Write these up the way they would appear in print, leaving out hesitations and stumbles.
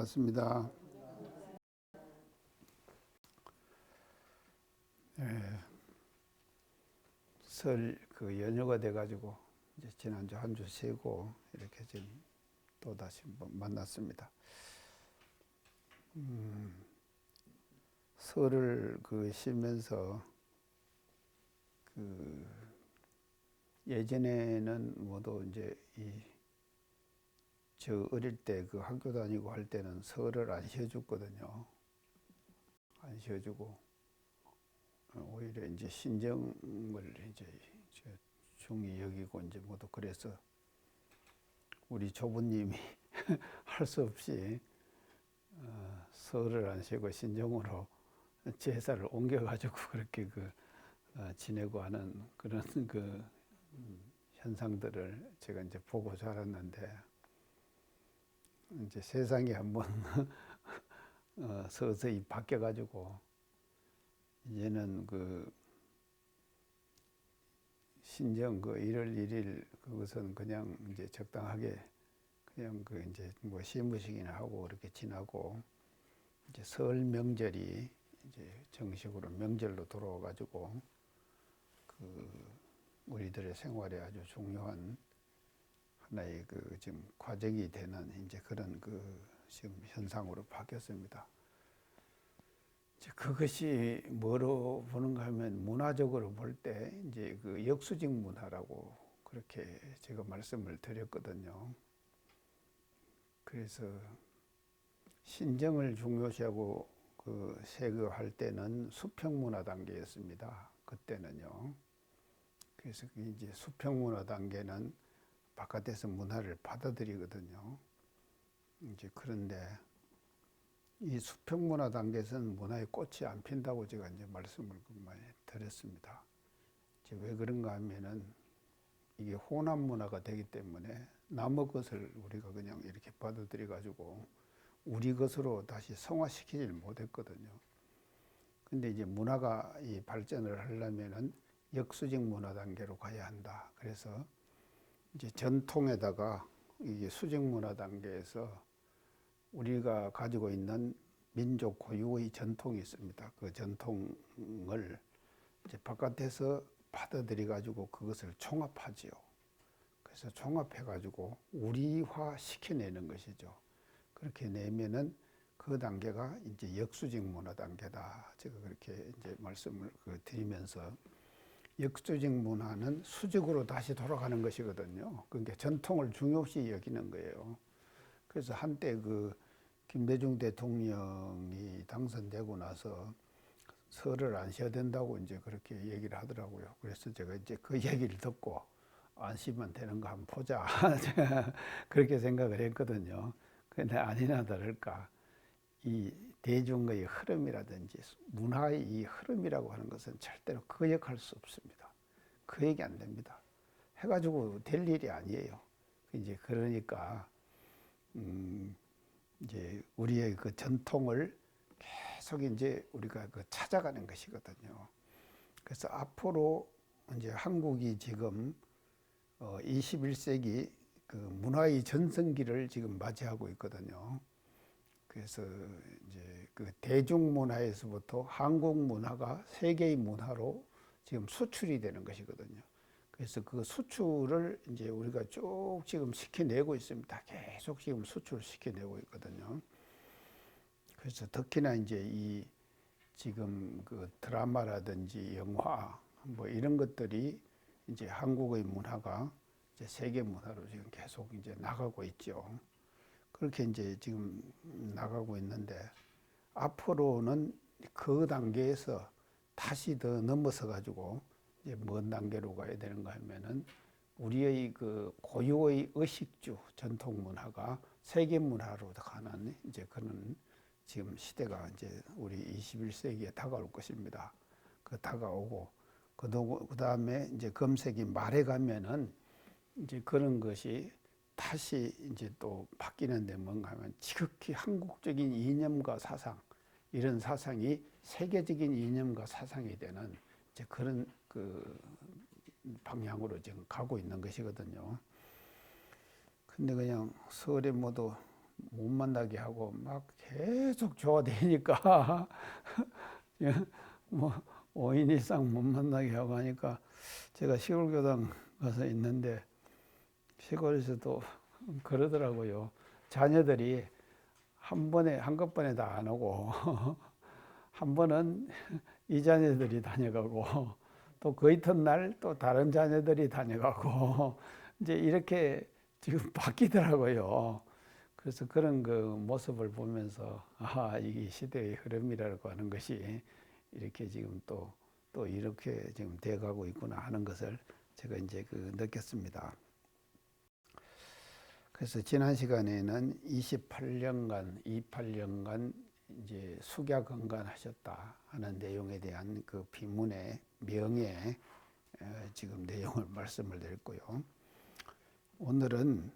반갑습니다. 설 연휴가 돼가지고 이제 지난주 한 주 쉬고 이렇게 지금 또 다시 만났습니다. 설을 쉬면서 예전에는 모두 이제 저 어릴 때 학교 다니고 할 때는 설을 안 쉬어줬거든요. 안 쉬어주고 오히려 이제 신정을 이제 중히 여기고 이제 모두 그래서 우리 조부님이 할 수 없이 설을 안 쉬고 신정으로 제사를 옮겨가지고 그렇게 지내고 하는 그런 현상들을 제가 이제 보고 자랐는데 이제 세상이 한번 서서히 바뀌어가지고 이제는 신정 1월 1일 그것은 그냥 이제 적당하게 그냥 이제 뭐 시무식이나 하고 그렇게 지나고 이제 설 명절이 이제 정식으로 명절로 돌아와가지고 우리들의 생활에 아주 중요한 하나의 지금 과정이 되는 이제 그런 지금 현상으로 바뀌었습니다. 이제 그것이 뭐로 보는가 하면 문화적으로 볼 때 이제 역수직 문화라고 그렇게 제가 말씀을 드렸거든요. 그래서 신정을 중요시하고 세교할 때는 수평문화 단계였습니다. 그때는요. 그래서 이제 수평문화 단계는 바깥에서 문화를 받아들이거든요. 이제 그런데 이 수평문화 단계에서는 문화의 꽃이 안 핀다고 제가 이제 말씀을 많이 드렸습니다. 이제 왜 그런가 하면은 이게 혼합 문화가 되기 때문에 남의 것을 우리가 그냥 이렇게 받아들여 가지고 우리 것으로 다시 성화시키질 못했거든요. 근데 이제 문화가 이 발전을 하려면은 역수직 문화 단계로 가야 한다. 그래서 이제 전통에다가 이게 수직 문화 단계에서 우리가 가지고 있는 민족 고유의 전통이 있습니다. 그 전통을 이제 바깥에서 받아들여 가지고 그것을 총합하지요. 그래서 총합해 가지고 우리화 시켜내는 것이죠. 그렇게 내면은 그 단계가 이제 역수직 문화 단계다. 제가 그렇게 이제 말씀을 드리면서 역수직 문화는 수직으로 다시 돌아가는 것이거든요. 그러니까 전통을 중요시 여기는 거예요. 그래서 한때 김대중 대통령이 당선되고 나서 설을 안 쉬어야 된다고 이제 그렇게 얘기를 하더라고요. 그래서 제가 이제 그 얘기를 듣고 안 쉬면 되는 거 한번 보자. 그렇게 생각을 했거든요. 근데 아니나 다를까 이 대중의 흐름이라든지 문화의 이 흐름이라고 하는 것은 절대로 거역할 수 없습니다. 거역이 안 됩니다. 해가지고 될 일이 아니에요. 이제 그러니까 이제 우리의 전통을 계속 이제 우리가 찾아가는 것이거든요. 그래서 앞으로 이제 한국이 지금 21세기 문화의 전성기를 지금 맞이하고 있거든요. 그래서 이제 대중문화에서부터 한국 문화가 세계의 문화로 지금 수출이 되는 것이거든요. 그래서 그 수출을 이제 우리가 쭉 지금 시켜내고 있습니다. 계속 지금 수출시켜내고 있거든요. 그래서 특히나 이제 지금 드라마라든지 영화 뭐 이런 것들이 이제 한국의 문화가 이제 세계 문화로 지금 계속 이제 나가고 있죠. 그렇게 이제 지금 나가고 있는데 앞으로는 그 단계에서 다시 더 넘어서 가지고 이제 먼 단계로 가야 되는가 하면은 우리의 고유의 의식주 전통 문화가 세계 문화로 가는 이제 그런 지금 시대가 이제 우리 21세기에 다가올 것입니다. 다가오고 그 다음에 이제 금세기 말에 가면은 이제 그런 것이 다시 이제 또 바뀌는데 뭔가 하면 지극히 한국적인 이념과 사상 이런 사상이 세계적인 이념과 사상이 되는 이제 그런 방향으로 지금 가고 있는 것이거든요. 근데 그냥 설에 모두 못 만나게 하고 막 계속 좋아되니까 뭐 5인 이상 못 만나게 하고 하니까 제가 시골 교당 가서 있는데 시골에서도 그러더라고요. 자녀들이 한꺼번에 다 안 오고 한 번은 이 자녀들이 다녀가고 또 그 이튿날 또 다른 자녀들이 다녀가고 이제 이렇게 지금 바뀌더라고요. 그래서 그런 그 모습을 보면서 이게 시대의 흐름이라고 하는 것이 이렇게 지금 또 이렇게 지금 돼가고 있구나 하는 것을 제가 이제 느꼈습니다. 그래서 지난 시간에는 28년간 이제 숙야건간하셨다 하는 내용에 대한 그 비문의 명예 지금 내용을 말씀을 드렸고요. 오늘은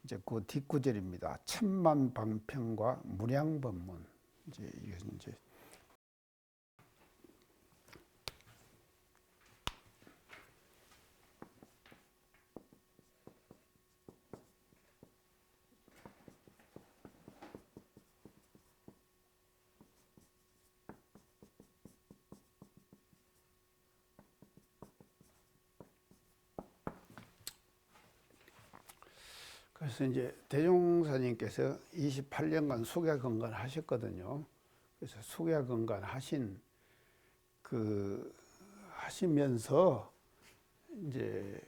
이제 그 뒷구절입니다. 천만방편과 무량법문. 이제 그래서 이제 대종사님께서 28년간 숙야건간 하셨거든요. 그래서 숙야건간 하시면서 이제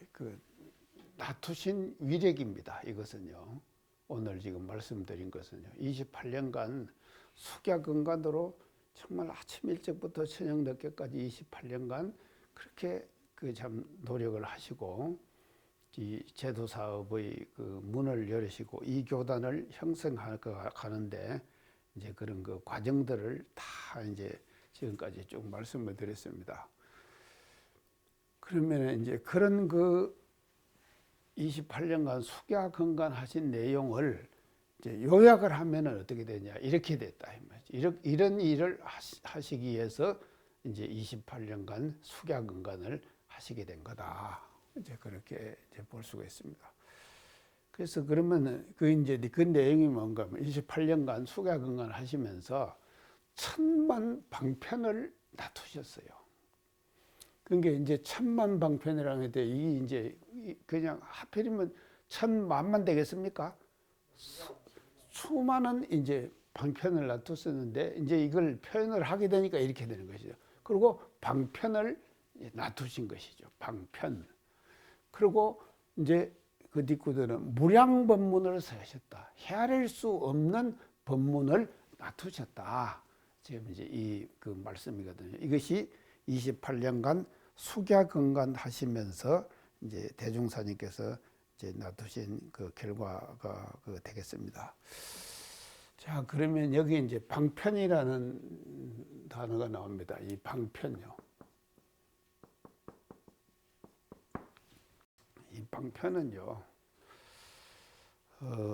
다투신 위력입니다. 이것은요. 오늘 지금 말씀드린 것은요. 28년간 숙야건간으로 정말 아침 일찍부터 저녁 늦게까지 28년간 그렇게 참 노력을 하시고 이 제도 사업의 문을 열으시고 이 교단을 형성하는데 이제 그런 과정들을 다 이제 지금까지 쭉 말씀을 드렸습니다. 그러면 이제 그런 28년간 숙야건간 하신 내용을 이제 요약을 하면은 어떻게 되냐 이렇게 됐다 이런 일을 하시기 위해서 이제 28년간 숙야건간을 하시게 된 거다. 이제 그렇게 이제 볼 수가 있습니다. 그래서 그러면 이제 그 내용이 뭔가 하면 28년간 숙야건간 하시면서 천만방편을 다투셨어요. 그게 이제 천만방편이라는 게 이게 이제 그냥 하필이면 천만만 되겠습니까? 수많은 이제 방편을 놔두었는데 이제 이걸 표현을 하게 되니까 이렇게 되는 것이죠. 그리고 방편을 놔두신 것이죠. 방편. 그리고 이제 그 뒷구들은 무량법문을 쓰셨다. 헤아릴 수 없는 법문을 놔두셨다. 지금 이제 이 말씀이거든요. 이것이 28년간 숙야건간 하시면서 이제 대종사님께서 이제 놔두신 결과가 되겠습니다. 자, 그러면 여기 이제 방편이라는 단어가 나옵니다. 이 방편요. 이 방편은요,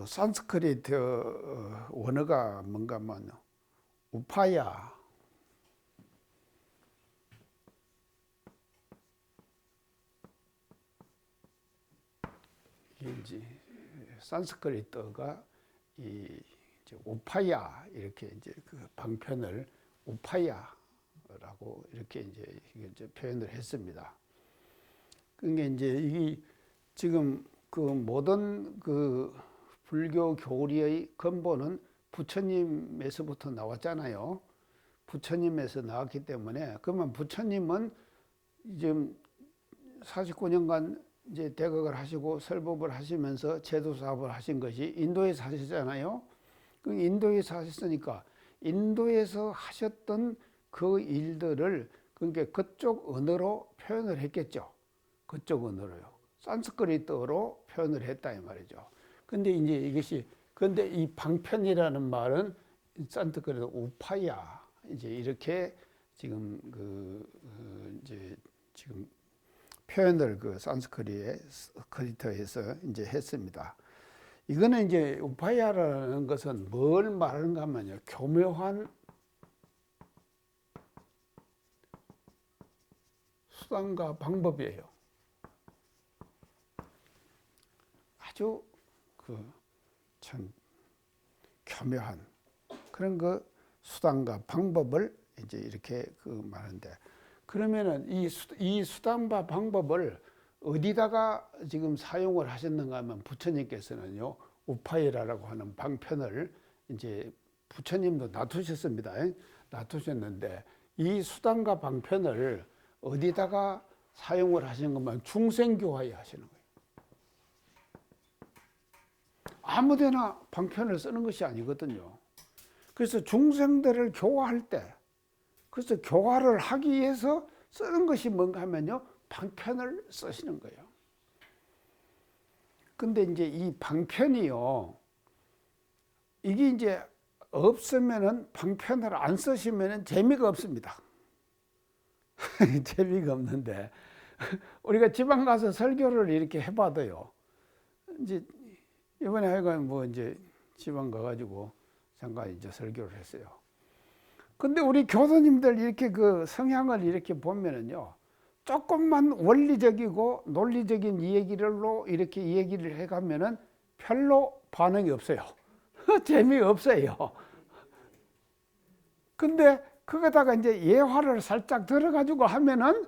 산스크리트 원어가 뭔가 하면 우파야, 이제 산스크리트가 이 우파야 이렇게 이제 방편을 우파야라고 이렇게 이제 표현을 했습니다. 그게 이제 이 지금 모든 불교 교리의 근본은 부처님에서부터 나왔잖아요. 부처님에서 나왔기 때문에 그러면 부처님은 지금 49년간 이제 대각을 하시고 설법을 하시면서 제도 사업을 하신 것이 인도에서 하셨잖아요. 그 인도에서 하셨으니까 인도에서 하셨던 그 일들을 그러니까 그쪽 언어로 표현을 했겠죠. 그쪽 언어로요. 산스크리트어로 표현을 했다 이 말이죠. 근데 이제 이것이 근데 이 방편이라는 말은 산스크리트 우파야 이제 이렇게 지금 이제 지금 표현을 산스크리트에서 이제 했습니다. 이거는 이제 우파야라는 것은 뭘 말하는가 하면요. 교묘한 수단과 방법이에요. 아주 참 교묘한 그런 그 수단과 방법을 이제 이렇게 그 말하는데, 그러면은 이 수단과 방법을 어디다가 지금 사용을 하셨는가 하면 부처님께서는요, 우파이라라고 하는 방편을 이제 부처님도 놔두셨습니다. 놔두셨는데 이 수단과 방편을 어디다가 사용을 하시는 것만 중생교화에 하시는 거예요. 아무데나 방편을 쓰는 것이 아니거든요. 그래서 중생들을 교화할 때, 그래서 교화를 하기 위해서 쓰는 것이 뭔가 하면요, 방편을 쓰시는 거예요. 근데 이제 이 방편이요, 이게 이제 없으면은, 방편을 안 쓰시면은 재미가 없습니다. 재미가 없는데, 우리가 지방 가서 설교를 이렇게 해봐도요, 이제 이번에 하여간 뭐 이제 지방 가가지고 잠깐 이제 설교를 했어요. 근데 우리 교수님들 이렇게 그 성향을 이렇게 보면은요, 조금만 원리적이고 논리적인 이야기로 이렇게 얘기를 해가면은 별로 반응이 없어요. 재미없어요. 근데 그거다가 이제 예화를 살짝 들어가지고 하면은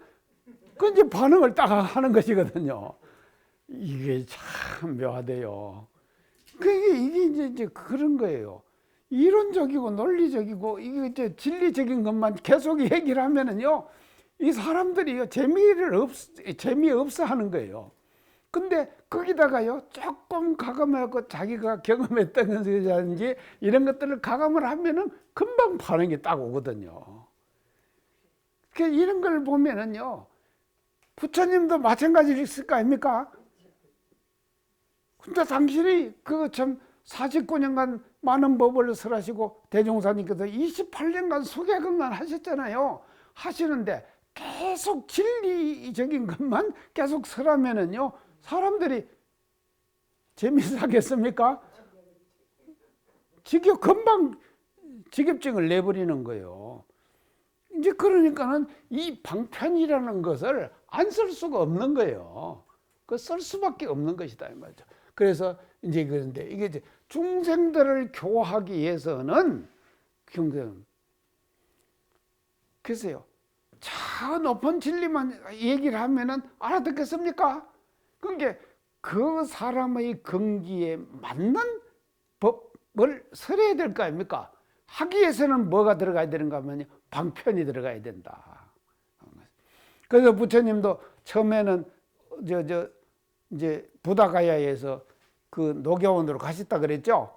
그 이제 반응을 딱 하는 것이거든요. 이게 참 묘하대요. 이게 이제 그런 거예요. 이론적이고 논리적이고 이게 이제 진리적인 것만 계속 얘기를 하면은요, 이 사람들이요, 재미없어 하는 거예요. 근데 거기다가요, 조금 가감하고 자기가 경험했던 것이라든지 이런 것들을 가감을 하면은 금방 반응이 딱 오거든요. 이런 걸 보면은요, 부처님도 마찬가지일 거 아닙니까? 근데 당신이 그 참 49년간 많은 법을 설하시고 대종사님께서 28년간 수개근간 하셨잖아요. 하시는데 계속 진리적인 것만 계속 설하면은요, 사람들이 재미있겠습니까? 금방 직업증을 내버리는 거예요. 이제 그러니까는 이 방편이라는 것을 안 쓸 수가 없는 거예요. 그 쓸 수밖에 없는 것이다 이 말이죠. 그래서 이제 그런데 이게 이제 중생들을 교화하기 위해서는 글쎄요, 저 높은 진리만 얘기를 하면은 알아듣겠습니까? 그러니까 그 사람의 근기에 맞는 법을 설해야 될 거 아닙니까? 하기 위해서는 뭐가 들어가야 되는가 하면요, 방편이 들어가야 된다. 그래서 부처님도 처음에는 이제 부다가야에서 그 녹야원으로 가셨다 그랬죠.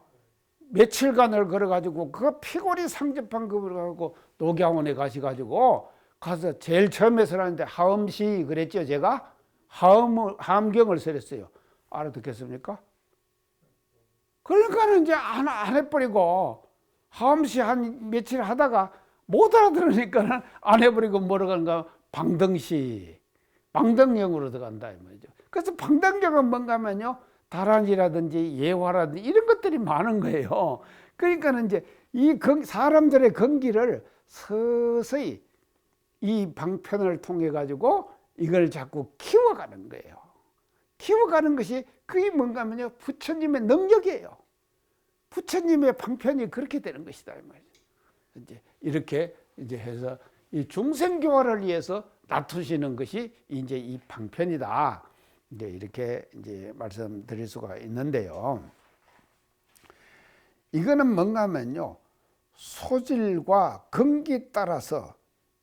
며칠간을 걸어가지고 그 피골이 상접한 그걸 가지고 녹야원에 가셔가지고 가서 제일 처음에 설하는데 하엄시 그랬죠. 제가 하엄경을 설했어요. 알아듣겠습니까? 그러니까는 이제 안 해버리고 하엄시 한 며칠 하다가 못 알아들으니까는 안 해버리고 뭐로 가는가, 방등시, 방등경으로 들어간다 이 말이죠. 그래서 방등경은 뭔가 하면요, 다란이라든지 예화라든지 이런 것들이 많은 거예요. 그러니까는 이제 이 사람들의 건기를 서서히 이 방편을 통해 가지고 이걸 자꾸 키워가는 거예요. 키워가는 것이 그게 뭔가 하면요, 부처님의 능력이에요. 부처님의 방편이 그렇게 되는 것이다 이 말이죠. 이제 이렇게 이제 해서 이 중생교화를 위해서 놔두시는 것이 이제 이 방편이다. 이제 이렇게 이제 말씀드릴 수가 있는데요. 이거는 뭔가 하면요, 소질과 근기에 따라서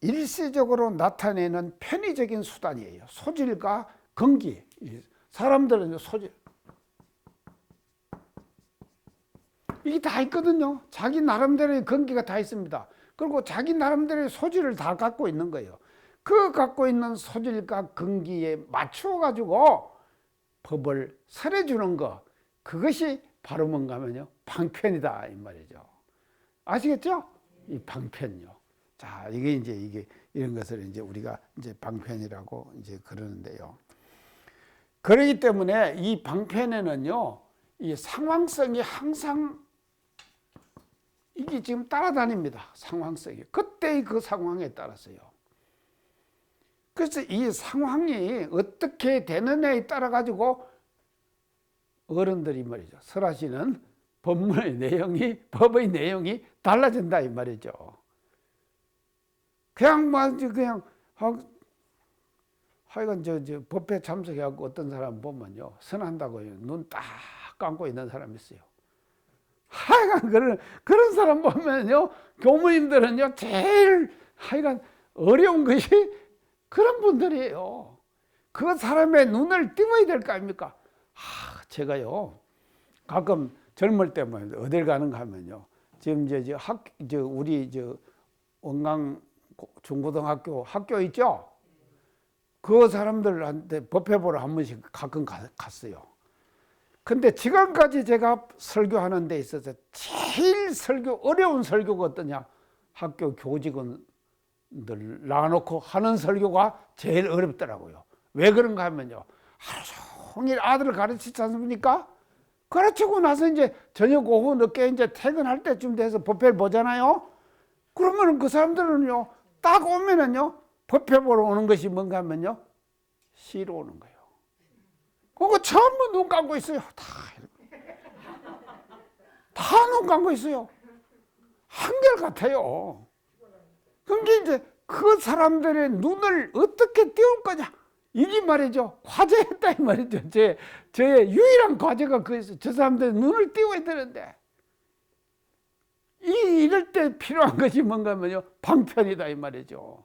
일시적으로 나타내는 편의적인 수단이에요. 소질과 근기. 사람들은 소질. 이게 다 있거든요. 자기 나름대로의 근기가 다 있습니다. 그리고 자기 나름대로의 소질을 다 갖고 있는 거예요. 그 갖고 있는 소질과 근기에 맞추어 가지고 법을 설해 주는 거, 그것이 바로 뭔가 하면요, 방편이다 이 말이죠. 아시겠죠? 이 방편요. 자, 이게 이런 것을 이제 우리가 이제 방편이라고 이제 그러는데요. 그렇기 때문에 이 방편에는요, 이 상황성이 항상 이게 지금 따라다닙니다. 상황성이. 그때의 그 상황에 따라서요. 그래서 이 상황이 어떻게 되느냐에 따라 가지고 어른들이 말이죠, 설하시는 법문의 내용이, 법의 내용이 달라진다 이 말이죠. 그냥 하여간 저 법회 참석해갖고 어떤 사람 보면요, 선한다고요, 눈 딱 감고 있는 사람이 있어요. 하여간 그런 사람 보면요, 교무님들은요, 제일 하여간 어려운 것이 그런 분들이에요. 그 사람의 눈을 띄워야 될 거 아닙니까? 제가요, 가끔 젊을 때만 어딜 가는가 하면요, 지금 우리 원강 중고등학교 학교 있죠? 그 사람들한테 법회 보러 한 번씩 가끔 갔어요. 근데 지금까지 제가 설교하는 데 있어서 제일 어려운 설교가 어떠냐? 학교 교직원들 놔놓고 하는 설교가 제일 어렵더라고요. 왜 그런가 하면요, 하루 종일 아들을 가르치지 않습니까? 가르치고 나서 이제 저녁 오후 늦게 이제 퇴근할 때쯤 돼서 법회를 보잖아요. 그러면 그 사람들은요, 딱 오면은요, 법회 보러 오는 것이 뭔가 하면요, 쉬러 오는 거예요. 그거 전부 눈 감고 있어요. 다 눈 감고 있어요. 한결같아요. 그게 이제 그 사람들의 눈을 어떻게 띄울 거냐, 이게 말이죠, 과제였다 이 말이죠. 저의 유일한 과제가 그래서 저 사람들의 눈을 띄워야 되는데, 이럴 때 필요한 것이 뭔가 하면요, 방편이다 이 말이죠.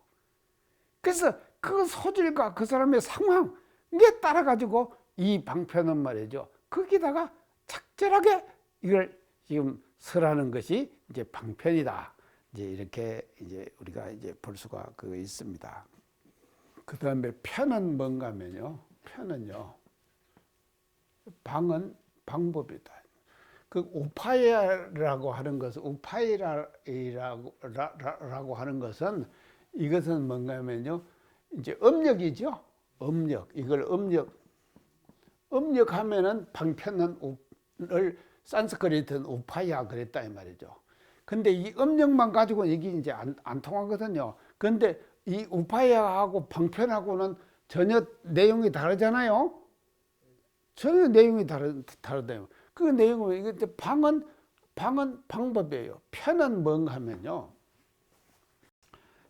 그래서 그 소질과 그 사람의 상황, 이게 따라가지고 이 방편은 말이죠, 거기다가 적절하게 이걸 지금 설하는 것이 이제 방편이다. 이제 이렇게 이제 우리가 이제 볼 수가 있습니다. 그 다음에 편은 뭔가 하면요, 편은요, 방은 방법이다. 그 우파이라고 하는 것은, 우파이라고 하는 것은, 이것은 뭔가 하면요, 이제 음력이죠. 음력. 이걸 음력하면은 방편은 산스크리트는 우파이아 그랬다 이 말이죠. 근데 이 음력만 가지고 이게 이제 안 통하거든요. 근데 이 우파이아하고 방편하고는 전혀 내용이 다르잖아요. 전혀 내용이 다르대요. 그 내용은 이게 방은 방법이에요. 편은 뭔가 하면요,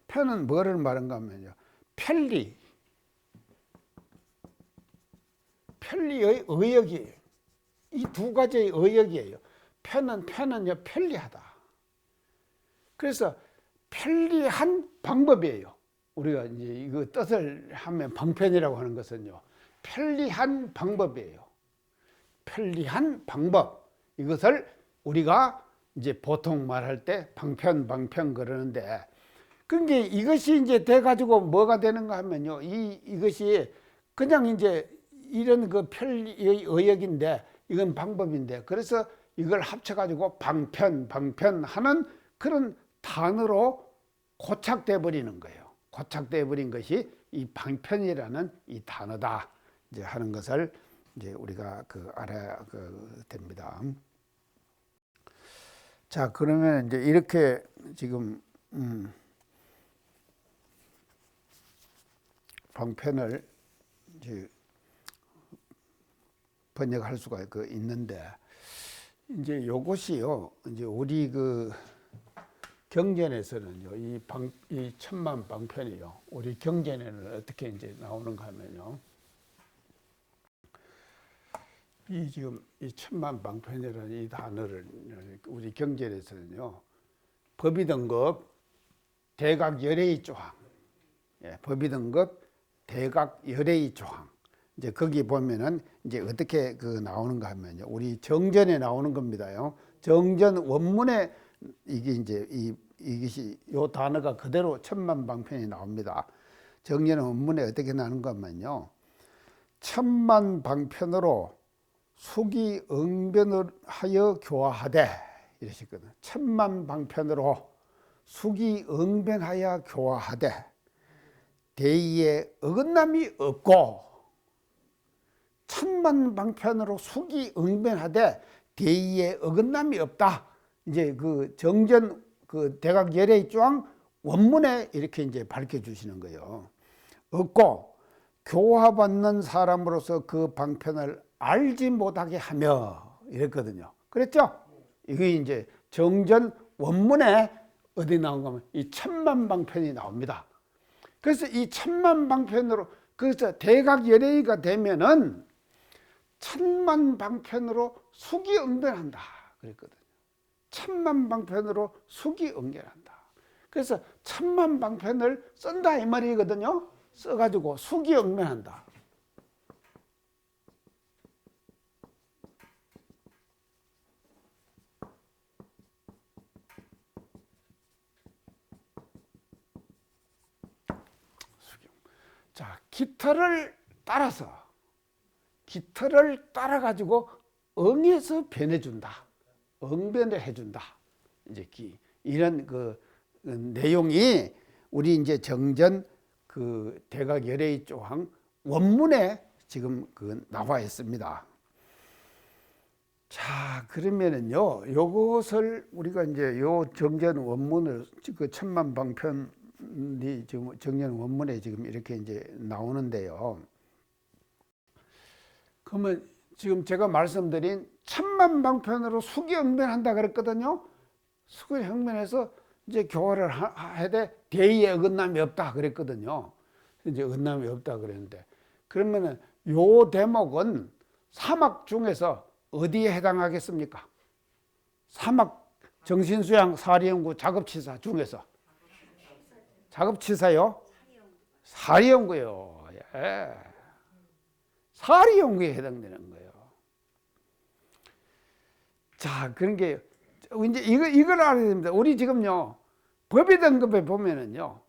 편은 뭐를 말한가 하면요, 편리의 의역이에요. 이 두 가지의 의역이에요. 편은요, 편리하다. 그래서 편리한 방법이에요. 우리가 이제 이거 뜻을 하면 방편이라고 하는 것은요, 편리한 방법이에요. 편리한 방법. 이것을 우리가 이제 보통 말할 때 방편 그러는데, 그게 이것이 이제 돼가지고 뭐가 되는가 하면요, 이것이 그냥 이제 이런 그 편리의 의역인데, 이건 방법인데, 그래서 이걸 합쳐가지고 방편 하는 그런 단어로 고착돼 버리는 거예요. 고착돼 버린 것이 이 방편이라는 이 단어다. 이제 하는 것을 이제 우리가 알아야 됩니다. 자, 그러면 이제 이렇게 지금 방편을 이제 번역할 수가 있는데, 이제 요것이요, 이제 우리 경전에서는요, 이 천만 방편이요, 우리 경전에는 어떻게 이제 나오는가 하면요, 지금 이 천만 방편이라는 이 단어를 우리 경전에서는요, 법의등급 대각열의 조항, 법의등급 대각열의 조항, 이제 거기 보면은 이제 어떻게 나오는가 하면요, 우리 정전에 나오는 겁니다요. 정전 원문에 이게 이제 이것이 요 단어가 그대로 천만 방편이 나옵니다. 정전 원문에 어떻게 나오는가 하면요, 천만 방편으로 수기 응변을 하여 교화하되, 이러시거든요. 천만 방편으로 수기 응변하여 교화하되 대의에 어긋남이 없고, 천만 방편으로 수기 응변하되 대의에 어긋남이 없다. 이제 정전 대각열의 조항 원문에 이렇게 이제 밝혀주시는 거예요. 없고 교화받는 사람으로서 그 방편을 알지 못하게 하며, 이랬거든요. 그랬죠? 이게 이제 정전 원문에 어디 나온 거면 이 천만방편이 나옵니다. 그래서 이 천만방편으로, 그래서 대각열애의가 되면은 천만방편으로 수기응변한다 그랬거든요. 천만방편으로 수기응변한다. 그래서 천만방편을 쓴다 이 말이거든요. 써가지고 수기응변한다. 자, 깃털을 따라가지고 응해서 변해준다. 응변을 해준다. 이제 이런 그 내용이 우리 이제 정전 그 대각열애의 조항 원문에 지금 나와 있습니다. 자, 그러면은요, 요것을 우리가 이제 요 정전 원문을 그 천만방편이 지금 정전 원문에 지금 이렇게 이제 나오는데요. 그러면 지금 제가 말씀드린 천만방편으로 수기응변한다 그랬거든요. 수기응변해서 이제 교화를 해야 돼. 대의에 어긋남이 없다 그랬거든요. 이제 어긋남이 없다 그랬는데, 그러면은 요 대목은 사막 중에서 어디에 해당하겠습니까? 사막 정신수양 사리연구 작업치사 중에서. 작업치사요? 사리연구요. 예. 사리연구에 해당되는 거예요. 자, 그런 게 이제 이걸 알아야 됩니다. 우리 지금요, 법의 등급에 보면은요,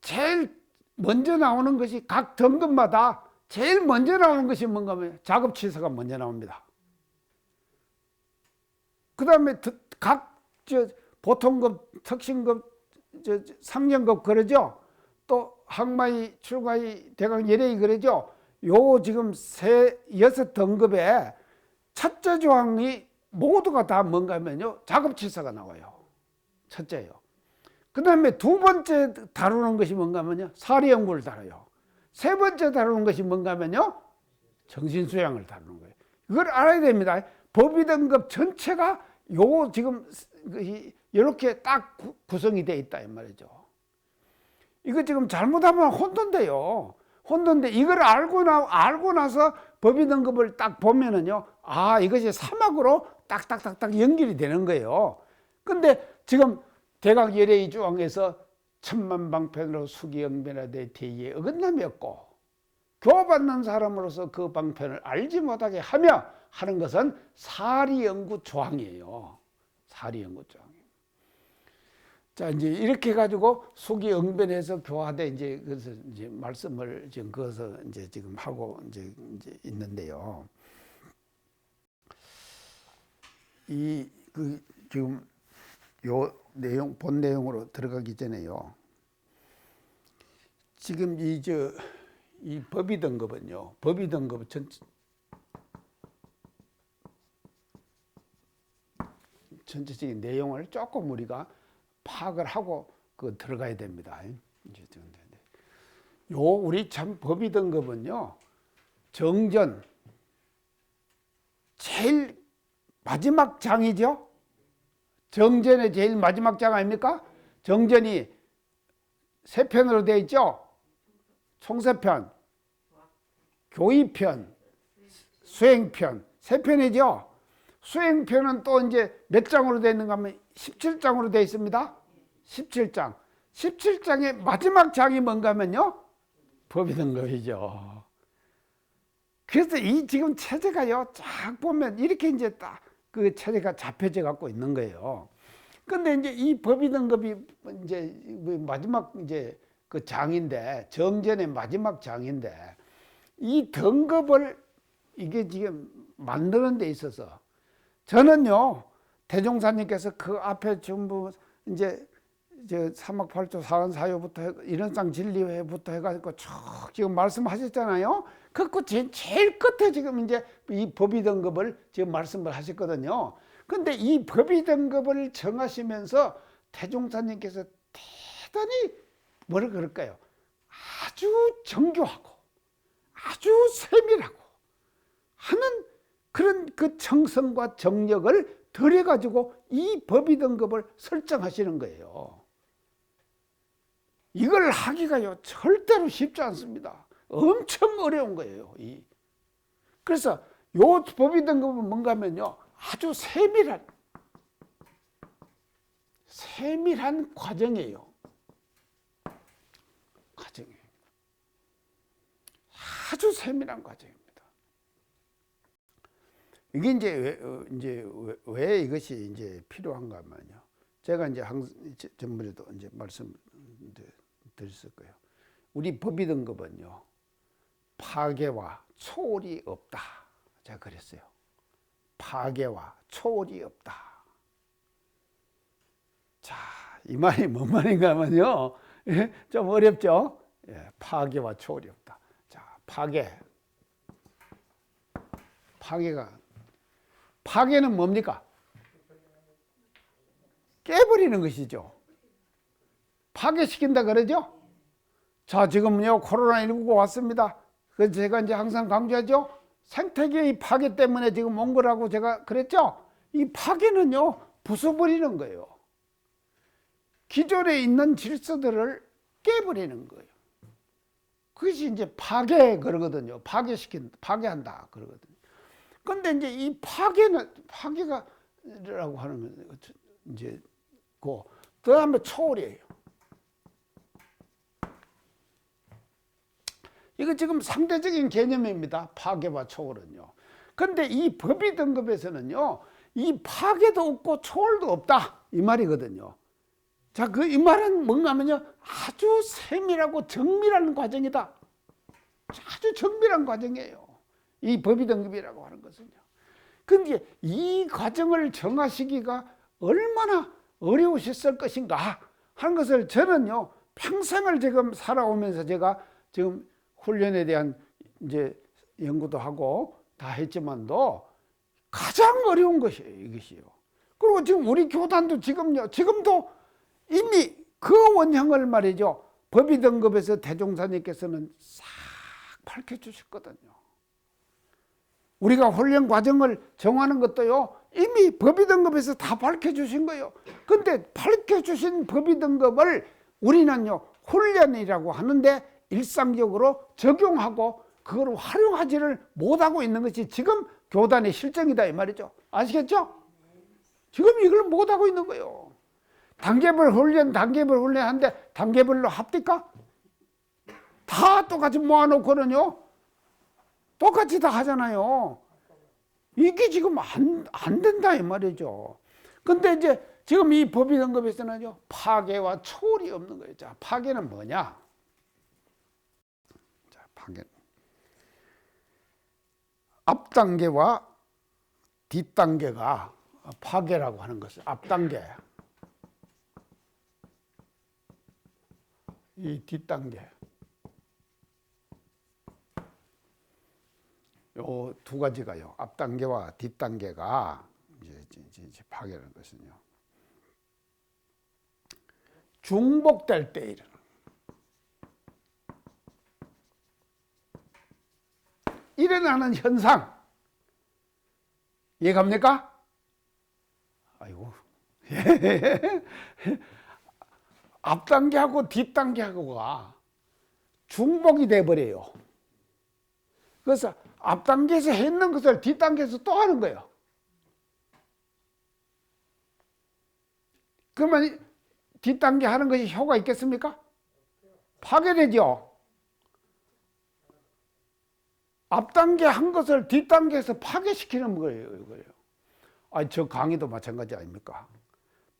제일 먼저 나오는 것이 각 등급마다 제일 먼저 나오는 것이 뭔가 하면 작업치사가 먼저 나옵니다. 그 다음에 각 보통급, 특신급, 상년급 그러죠. 또 항마의, 출가의, 대각열애의 그러죠. 요 지금 6등급에 첫째 조항이 모두가 다 뭔가 하면요, 작업치사가 나와요. 첫째요. 그 다음에 두 번째 다루는 것이 뭔가 하면요, 사리연구를 다뤄요. 세 번째 다루는 것이 뭔가 하면요, 정신수양을 다루는 거예요. 이걸 알아야 됩니다. 법의 등급 전체가 요 지금 이렇게 딱 구성이 되어 있다 이 말이죠. 이거 지금 잘못하면 혼돈돼요. 혼돈돼. 이걸 알고 나서 법의 등급을 딱 보면은요, 아, 이것이 사막으로 딱딱딱딱 연결이 되는 거예요. 근데 지금 대각열애의 조항에서 천만방편으로 수기응변하되 대의에 어긋남이 없고 교화받는 사람으로서 그 방편을 알지 못하게 하며 하는 것은 사리연구 조항이에요. 사리연구 조항. 자, 이제 이렇게 해가지고 수기응변해서 교화돼 이제 그래서 이제 말씀을 지금 그어서 이제 지금 하고 이제 있는데요. 지금 요 내용, 본 내용으로 들어가기 전에요. 지금 이 법의 등급은요, 법의 등급 전체적인 내용을 조금 우리가 파악을 하고 들어가야 됩니다. 우리 참 법의 등급은요, 정전 제일 마지막 장이죠. 정전의 제일 마지막 장 아닙니까? 정전이 세 편으로 되어 있죠. 총세편, 교의편, 수행편, 세 편이죠. 수행편은 또 이제 몇 장으로 되어 있는가 하면 17장으로 되어 있습니다. 17장. 17장의 마지막 장이 뭔가 하면요, 법의 등급이죠. 그래서 이 지금 체제가요, 쫙 보면 이렇게 이제 딱 그 체제가 잡혀져 갖고 있는 거예요. 근데 이제 이 법의 등급이 이제 마지막 이제 그 장인데, 정전의 마지막 장인데, 이 등급을 이게 지금 만드는 데 있어서 저는요, 대종사님께서 그 앞에 전부 이제 사막팔조 사원사요부터 일원상 진리회부터 해가지고 쭉 지금 말씀하셨잖아요. 그 제일 끝에 지금 이제 이 법의 등급을 지금 말씀을 하셨거든요. 근데 이 법의 등급을 정하시면서 대종사님께서 대단히 뭐라 그럴까요? 아주 정교하고 아주 세밀하고 하는 그런 그 정성과 정력을 덜해가지고 이 법의 등급을 설정하시는 거예요. 이걸 하기가요 절대로 쉽지 않습니다. 엄청 어려운 거예요. 그래서 요 법의 등급은 뭔가 하면요 아주 세밀한 과정이에요. 아주 세밀한 과정입니다. 이게 이제 왜 이것이 이제 필요한가 하면요. 제가 이제 전번에도 이제 말씀드렸을 거예요. 우리 법의 등급은요 파괴와 초월이 없다. 제가 그랬어요. 파괴와 초월이 없다. 자, 이 말이 뭔 말인가 하면요. 좀 어렵죠? 예, 파괴와 초월이 없다. 자, 파괴는 뭡니까? 깨버리는 것이죠. 파괴시킨다 그러죠? 자, 지금요, 코로나19가 왔습니다. 그래서 제가 이제 항상 강조하죠? 생태계의 파괴 때문에 지금 온 거라고 제가 그랬죠? 이 파괴는요, 부숴버리는 거예요. 기존에 있는 질서들을 깨버리는 거예요. 그것이 이제 파괴 그러거든요. 파괴한다 그러거든요. 근데 이제 이 파괴가라고 하는 건 이제 그 다음에 초월이에요. 이거 지금 상대적인 개념입니다. 파괴와 초월은요. 근데 이 법의 등급에서는요, 이 파괴도 없고 초월도 없다. 이 말이거든요. 자, 이 말은 뭔가 하면요, 아주 세밀하고 정밀한 과정이다. 아주 정밀한 과정이에요. 이 법의 등급이라고 하는 것은요. 근데 이 과정을 정하시기가 얼마나 어려우셨을 것인가 하는 것을 저는요, 평생을 지금 살아오면서 제가 지금 훈련에 대한 이제 연구도 하고 다 했지만도 가장 어려운 것이에요, 이것이요. 그리고 지금 우리 교단도 지금도 이미 그 원형을 말이죠. 법의 등급에서 대종사님께서는 싹 밝혀주셨거든요. 우리가 훈련 과정을 정하는 것도요, 이미 법의 등급에서 다 밝혀주신 거예요. 근데 밝혀주신 법의 등급을 우리는요, 훈련이라고 하는데 일상적으로 적용하고 그걸 활용하지를 못하고 있는 것이 지금 교단의 실정이다, 이 말이죠. 아시겠죠? 지금 이걸 못하고 있는 거예요. 단계별 훈련하는데 단계별로 합니까? 다 똑같이 모아놓고는요, 똑같이 다 하잖아요. 이게 지금 안 된다, 이 말이죠. 근데 이제 지금 이 법의 등급에서는요, 파괴와 초월이 없는 거예요. 자, 파괴는 뭐냐? 자, 앞단계와 뒷단계가 파괴라고 하는 것은 앞단계, 이 뒷단계, 요 두 가지가요. 앞단계와 뒷단계가 이제 파괴라는 것은요, 중복될 때 일어나는 현상, 이해갑니까? 아이고. 앞단계하고 뒷단계하고가 중복이 돼버려요. 그래서 앞단계에서 했는 것을 뒷단계에서 또 하는 거예요. 그러면 뒷단계 하는 것이 효과 있겠습니까? 파괴되죠. 앞단계 한 것을 뒷단계에서 파괴시키는 거예요. 저 강의도 마찬가지 아닙니까?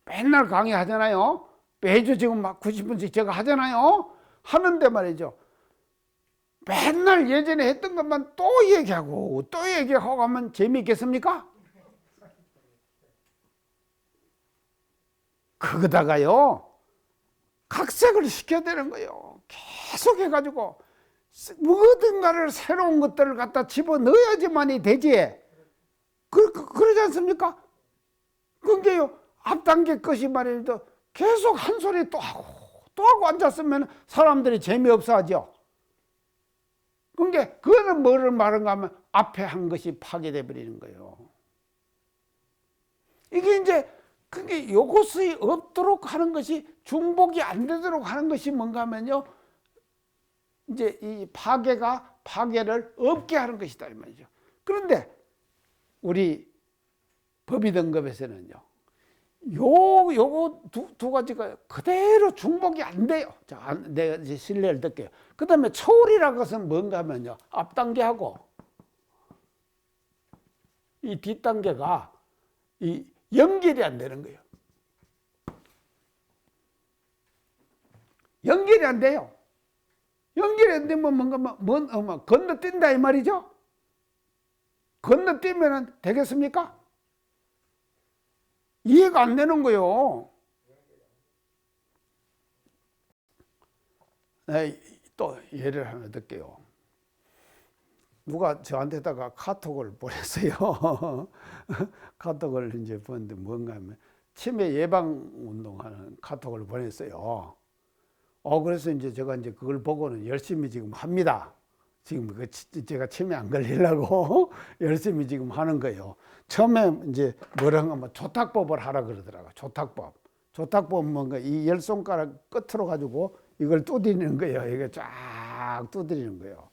맨날 강의하잖아요. 매주 지금 막 90분씩 제가 하잖아요. 하는데 말이죠. 맨날 예전에 했던 것만 또 얘기하고 또 얘기하고 하면 재미있겠습니까? 거기다가요, 각색을 시켜야 되는 거예요. 계속 해가지고 무엇인가를 새로운 것들을 갖다 집어넣어야지만이 되지. 그러지 않습니까? 그게요, 앞단계 것이 말이죠. 계속 한 소리 또 하고 앉았으면 사람들이 재미없어 하죠. 그러니까 그거는 뭐를 말하는가 하면 앞에 한 것이 파괴돼 버리는 거예요. 이게 이제 그게 요것이 없도록 하는 것이, 중복이 안 되도록 하는 것이 뭔가 하면요, 이제 이 파괴를 없게 하는 것이다 이 말이죠. 그런데 우리 법의등급에서는요, 요거 두 가지가 그대로 중복이 안 돼요. 자, 내가 이제 신뢰를 듣게요. 그 다음에 초월이라는 것은 뭔가 하면요, 앞단계하고 이 뒷단계가 이 연결이 안 되는 거예요. 연결이 안 돼요. 연결이 안 되면 뭔가 건너뛴다 이 말이죠. 건너뛰면 되겠습니까? 이해가 안 되는 거예요. 또 예를 하나 들게요. 누가 저한테다가 카톡을 보냈어요. 카톡을 이제 보는데 뭔가 하면 치매 예방 운동하는 카톡을 보냈어요. 그래서 이제 제가 이제 그걸 보고는 열심히 지금 합니다. 지금 제가 치매 안 걸리려고 열심히 지금 하는 거예요. 처음에 이제 뭐라고 하면 조탁법을 하라 그러더라고요. 조탁법 뭔가 이 열 손가락 끝으로 가지고 이걸 두드리는 거예요. 이게 쫙 두드리는 거예요.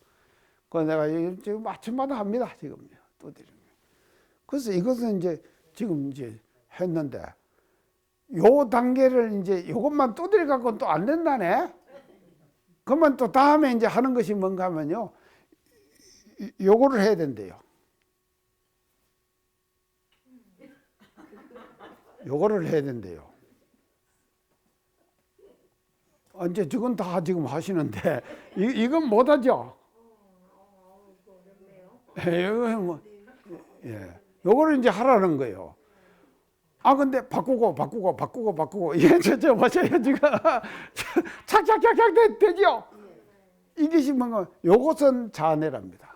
그래서 내가 지금 아침마다 합니다. 지금 두드리는 거예요. 그래서 이것은 이제 지금 이제 했는데, 요 단계를 이제 요것만 두드려 갖고 또 안 된다네. 그러면 또 다음에 이제 하는 것이 뭔가 하면요, 요거를 해야 된대요. 요거를 해야 된대요. 이제 지금 다 지금 하시는데 이건 못하죠. 요거를 이제 하라는 거예요. 근데 바꾸고 이게 저 보세요 지금 착착착착 되죠. 이것이 뭔가, 요것은 자뇌랍니다.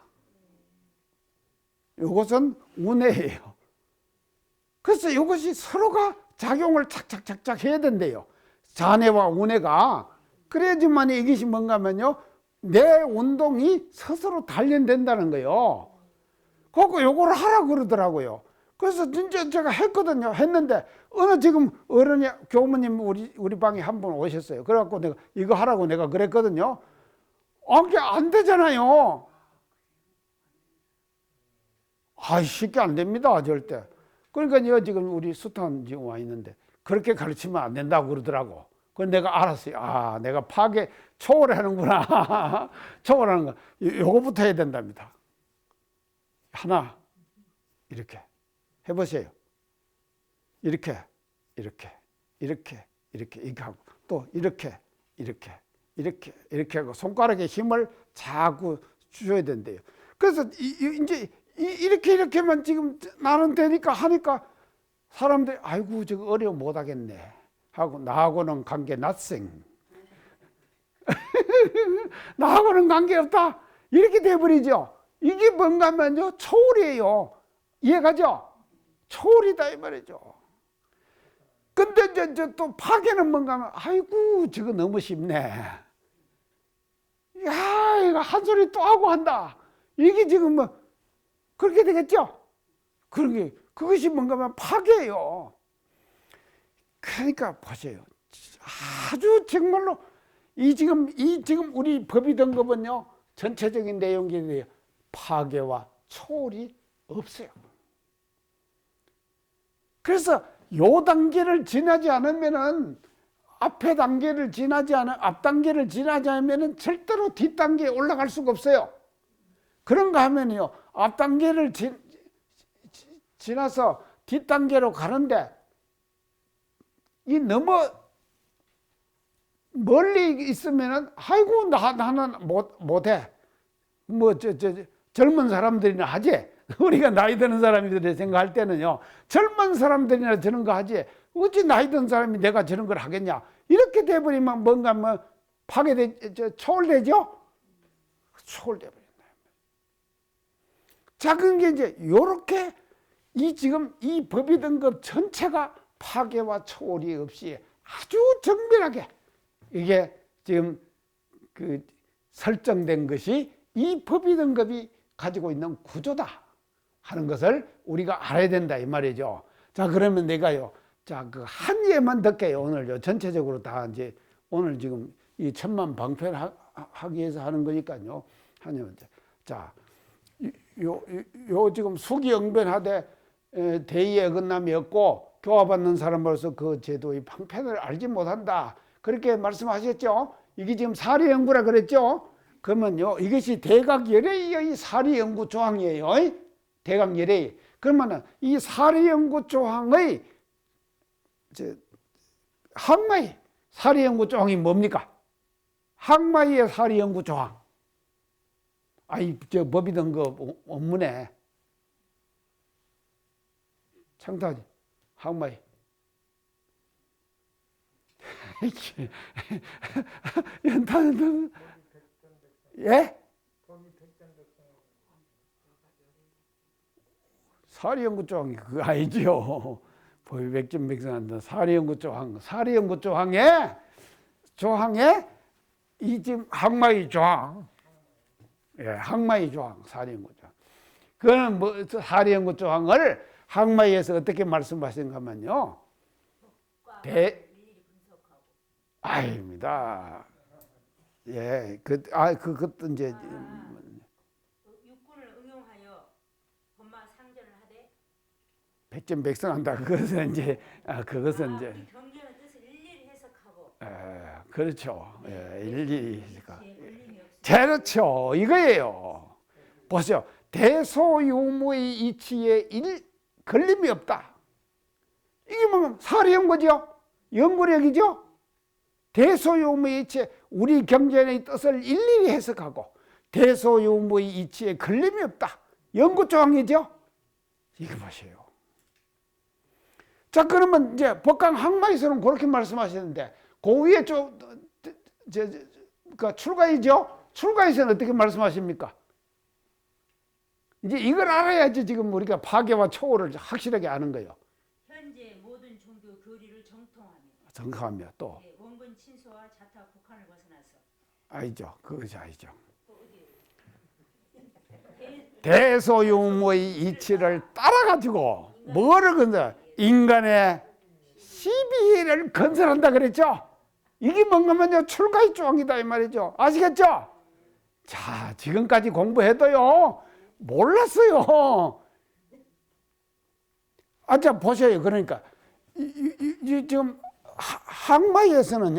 요것은 운해예요. 그래서 이것이 서로가 작용을 착착착착 해야 된대요. 자뇌와 운해가. 그래야지만 이것이 뭔가 하면요, 내 운동이 스스로 단련된다는 거예요. 그거 요거를 하라고 그러더라고요. 그래서 진짜 제가 했거든요. 했는데 어느 지금 어른이, 교무님 우리 방에 한 분 오셨어요. 그래갖고 내가 이거 하라고 내가 그랬거든요. 이게 안 되잖아요. 쉽게 안 됩니다, 절대. 그러니까 지금 우리 수탄 지금 와 있는데 그렇게 가르치면 안 된다고 그러더라고. 그래서 내가 알았어요. 내가 파괴 초월하는구나. 초월하는 거. 요거부터 해야 된답니다. 하나, 이렇게 해보세요. 이렇게 하고, 또 이렇게 하고, 손가락에 힘을 자꾸 주셔야 된대요. 그래서 이제 이렇게만 지금 나는 되니까 하니까 사람들이 아이고 저거 어려워 못하겠네 하고, 나하고는 관계 낫생. 나하고는 관계없다 이렇게 돼버리죠. 이게 뭔가 하면요, 초월이에요. 이해가죠? 초월이다 이 말이죠. 근데 이제 또 파괴는 뭔가 하면 아이고 저거 너무 쉽네. 야 이거 한 소리 또 하고 한다. 이게 지금 뭐 그렇게 되겠죠? 그것이 뭔가 하면 파괴예요. 그러니까 보세요. 아주 정말로 지금 우리 법의 등급은요, 전체적인 내용이 파괴와 초월이 없어요. 그래서 요 단계를 지나지 않으면은, 앞 단계를 지나지 않으면은 절대로 뒷 단계에 올라갈 수가 없어요. 그런가 하면요, 앞 단계를 지나서 뒷 단계로 가는데 이 너무 멀리 있으면은 아이고 나는 못해. 젊은 사람들이나 하지. 우리가 나이 드는 사람들이 생각할 때는요, 젊은 사람들이나 저런 거 하지, 어찌 나이 든 사람이 내가 저런 걸 하겠냐. 이렇게 돼버리면 뭔가 초월되죠? 초월돼버린다. 자, 그게 이제 요렇게 지금 이 법의 등급 전체가 파괴와 초월이 없이 아주 정밀하게 이게 지금 설정된 것이 이 법의 등급이 가지고 있는 구조다 하는 것을 우리가 알아야 된다 이 말이죠. 자, 그러면 내가요. 자, 그 한 예만 듣게요. 오늘요. 전체적으로 다 이제 오늘 지금 이 천만 방편 하기 위해서 하는 거니까요. 한 예만. 자, 요 지금 수기응변하되 대의에 어긋남이 없고 교화받는 사람으로서 그 제도의 방편을 알지 못한다. 그렇게 말씀하셨죠. 이게 지금 사리연구라 그랬죠. 그러면요, 이것이 대각열애의 사리연구 조항이에요. 대각열애. 그러면은 이 사리연구 조항의 항마의 사리연구 조항이 뭡니까? 항마의 사리연구 조항. 아이, 저 법이든 그 원문에 창타지 항마의 연탄은 예? 사리연구 조항이 그거 아니죠. 법이 백전백승한다. 사리연구 조항, 사리연구 조항에 이 지금 항마의 조항, 예, 항마의 조항, 사리연구 조항. 그거는 뭐 사리연구 조항을 항마에서 어떻게 말씀하시는가 하면요. 아닙니다. 예, 그것도 이제 육군을 응용하여 법마 상전을 하되 백전백승한다. 그것은 이제 그것은 이제 우리 경전의 뜻을 일일이 해석하고 그렇죠. 예, 일일이 해석하고. 걸림이 없으니 그렇죠. 이거예요. 보세요. 대소유무의 이치에 걸림이 없다. 이게 뭐 사리연구죠. 연구력이죠. 대소유무의 이치에 우리 경전의 뜻을 일일이 해석하고 대소유무의 이치에 걸림이 없다. 연구조항이죠. 이거 보세요. 자, 그러면 이제 법강 항마에서는 그렇게 말씀하시는데 그 위에 그 출가이죠. 출가에서는 어떻게 말씀하십니까? 이제 이걸 알아야지 지금 우리가 파괴와 초월을 확실하게 아는 거예요. 현재 모든 종교 교리를 정하며 또 원근 친소와 자타 국한을 벗어나서 아니죠. 그것이 아니죠. 또 어디 대소유무의 이치를 따라가지고 뭐를 건설? 인간의 시비를 건설한다 그랬죠. 이게 뭔가면요 출가의 조항이다 이 말이죠. 아시겠죠? 자, 지금까지 공부해도요 몰랐어요. 자, 보세요. 그러니까 지금 항마에서는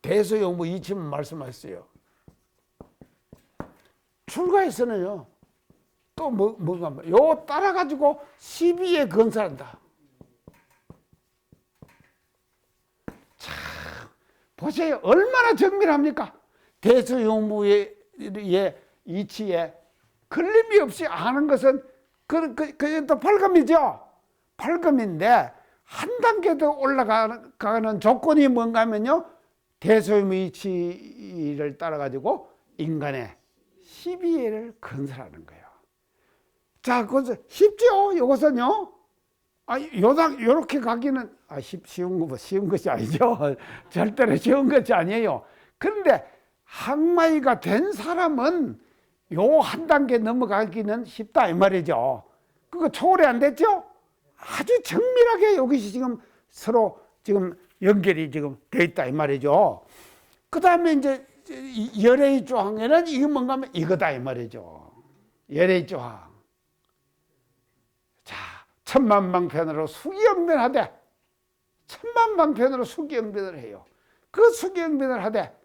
대소유무 이치만 말씀하셨어요. 출가에서는요 또 뭐가 요 따라가지고 시비에 건설한다. 참 보세요. 얼마나 정밀합니까? 대소유무의 이치에 걸림이 없이 아는 것은 그게 또 팔금이죠. 팔금인데 한 단계 더 올라가는 조건이 뭔가 하면요. 대소유무 이치를 따라가지고 인간의 시비를 건설하는 거예요. 자, 그것은 쉽죠? 이것은요. 요렇게 가기는 쉬운 것이 아니죠. 절대로 쉬운 것이 아니에요. 그런데 항마이가 된 사람은 요 한 단계 넘어가기는 쉽다 이 말이죠. 그거 초월이 안 됐죠? 아주 정밀하게 여기서 지금 서로 지금 연결이 지금 돼 있다 이 말이죠. 그 다음에 이제 열애의 조항에는 이게 뭔가 하면 이거다 이 말이죠. 열애의 조항. 자, 천만방편으로 수기영변하되 천만방편으로 수기영변을 해요. 그 수기영변을 하되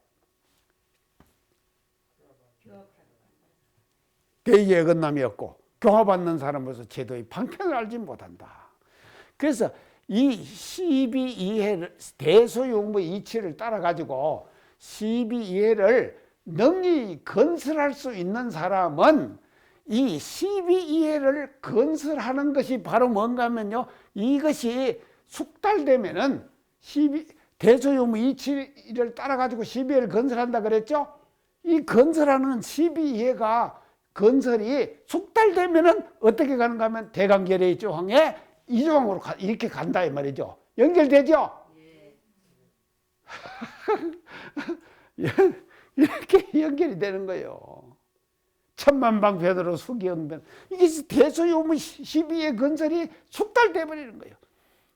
대의에 어긋남이 없고 교화받는 사람으로서 제도의 방편을 알지 못한다. 그래서 이 12이해를 대소유무 이치를 따라 가지고 12이해를 능히 건설할 수 있는 사람은 이 12이해를 건설하는 것이 바로 뭔가 하면요. 이것이 숙달되면은 대소유무 이치를 따라 가지고 12이해를 건설한다 그랬죠? 이 건설하는 12이해가 건설이 숙달되면은 어떻게 가는가 하면 대각열애의 조항에 이 조항으로 이렇게 간다 이 말이죠. 연결되죠? 이렇게 연결이 되는 거예요. 천만방편으로 수기응변. 이게 대소유무 시비의 건설이 숙달돼 버리는 거예요.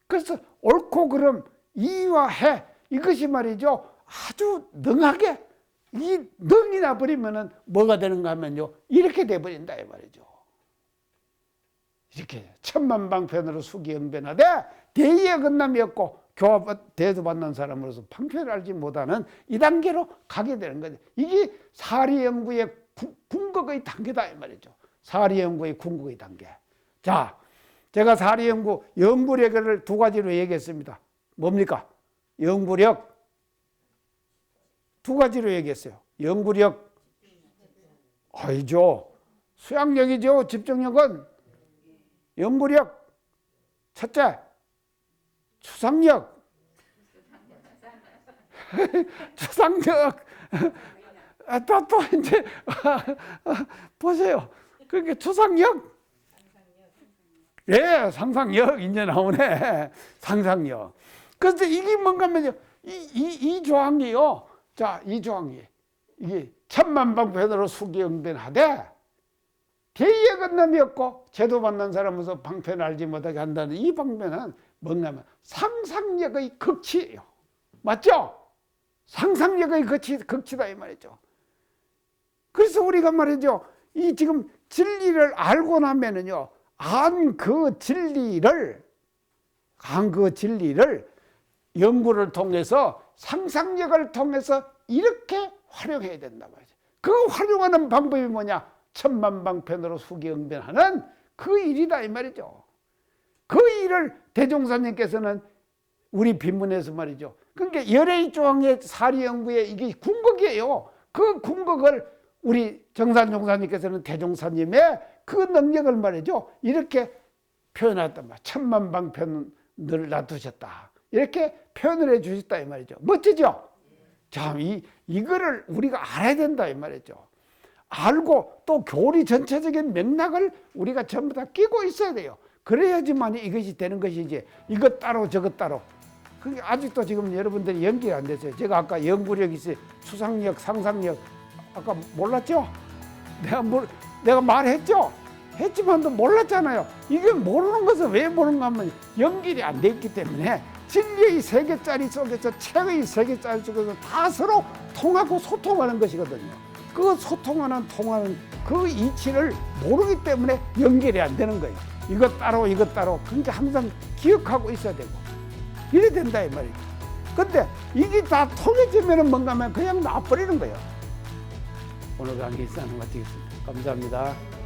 그래서 옳고 그름, 이와 해, 이것이 말이죠, 아주 능하게, 이 능이 나버리면은 뭐가 되는가 하면요, 이렇게 돼버린다 이 말이죠. 이렇게 천만방편으로 수기응변하되 대의의 건남이 없고 교화 대도받는 사람으로서 방편을 알지 못하는 이 단계로 가게 되는 거죠. 이게 사리연구의 궁극의 단계다 이 말이죠. 사리연구의 궁극의 단계. 자, 제가 사리연구 연구력을 두 가지로 얘기했습니다. 뭡니까? 연구력 두 가지로 얘기했어요. 연구력, 아니죠. 수양력이죠. 집중력은 연구력. 첫째, 추상력. 추상력. 또 이제 보세요. 그러니까 추상력. 예, 상상력 이제 나오네. 상상력. 그래서 이게 뭔가 하면요, 이 조항이요. 자, 이 조항이 이게 천만방편으로 수기응변하되 대의의 건남이 없고 제도받는 사람으로서 방편을 알지 못하게 한다는 이 방편은 뭐냐면 상상력의 극치예요. 맞죠? 상상력의 극치다 이 말이죠. 그래서 우리가 말이죠, 이 지금 진리를 알고 나면은요, 안 그 진리를 연구를 통해서 상상력을 통해서 이렇게 활용해야 된다 말이죠. 그 활용하는 방법이 뭐냐? 천만방편으로 수기응변하는 그 일이다 이 말이죠. 그 일을 대종사님께서는 우리 빈문에서 말이죠. 그러니까 열애의 조항의 사리연구의 이게 궁극이에요. 그 궁극을 우리 정산종사님께서는 대종사님의 그 능력을 말이죠, 이렇게 표현했단 말이에요. 천만방편을 놔두셨다. 이렇게 표현을 해 주셨다 이 말이죠. 멋지죠? 참, 이거를 우리가 알아야 된다 이 말이죠. 알고 또 교리 전체적인 맥락을 우리가 전부 다 끼고 있어야 돼요. 그래야지만 이것이 되는 것이지, 이것 따로 저것 따로. 그게 아직도 지금 여러분들이 연기가 안 됐어요. 제가 아까 연구력 있어요. 추상력, 상상력. 아까 몰랐죠? 내가 말했죠? 했지만도 몰랐잖아요. 이게 모르는 것은 왜 모르는가 하면 연결이 안 돼 있기 때문에 진리의 세계짜리 속에서 책의 세계짜리 속에서 다 서로 통하고 소통하는 것이거든요. 그 소통하는 통하는 그 이치를 모르기 때문에 연결이 안 되는 거예요. 이것 따로 이것 따로. 그러니까 항상 기억하고 있어야 되고 이래 된다 이 말이죠. 근데 이게 다 통해지면은 뭔가 하면 그냥 놔버리는 거예요. 오늘 강의 이상으로 마치겠습니다. 감사합니다.